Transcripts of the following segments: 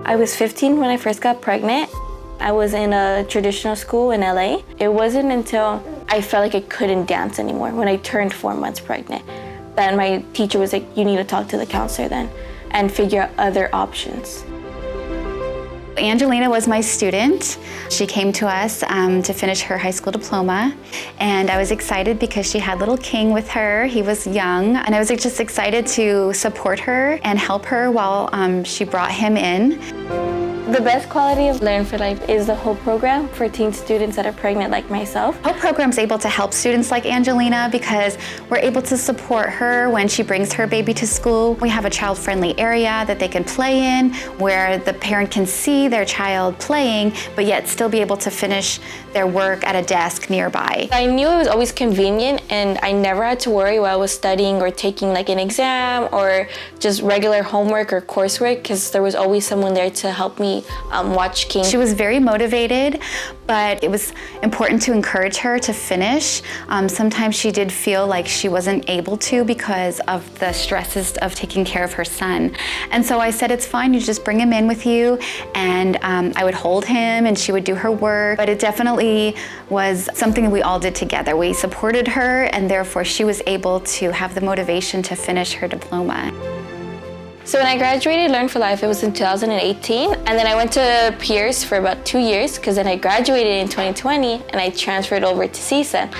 I was 15 when I first got pregnant. I was in a traditional school in LA. It wasn't until I felt like I couldn't dance anymore, when I turned 4 months pregnant, that my teacher was like, you need to talk to the counselor then and figure out other options. Angelina was my student. She came to us to finish her high school diploma, and I was excited because she had little King with her. He was young, and I was just excited to support her and help her while she brought him in. The best quality of Learn for Life is the HOPE program for teen students that are pregnant like myself. HOPE program is able to help students like Angelina because we're able to support her when she brings her baby to school. We have a child-friendly area that they can play in where the parent can see their child playing but yet still be able to finish their work at a desk nearby. I knew it was always convenient and I never had to worry while I was studying or taking like an exam or just regular homework or coursework because there was always someone there to help me watch King. She was very motivated, but it was important to encourage her to finish. Sometimes she did feel like she wasn't able to because of the stresses of taking care of her son. And so I said, it's fine, you just bring him in with you, and I would hold him and she would do her work. But it definitely was something that we all did together. We supported her, and therefore she was able to have the motivation to finish her diploma. So when I graduated Learn for Life, it was in 2018, and then I went to Pierce for about 2 years because then I graduated in 2020 and I transferred over to CSUN.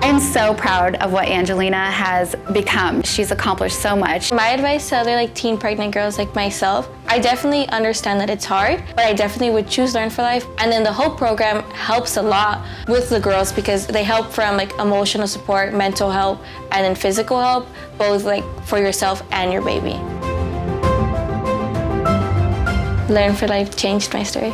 I'm so proud of what Angelina has become. She's accomplished so much. My advice to other teen pregnant girls like myself, I definitely understand that it's hard, but I definitely would choose Learn for Life. And then the HOPE program helps a lot with the girls because they help from emotional support, mental help, and then physical help, both for yourself and your baby. Learn for Life changed my story.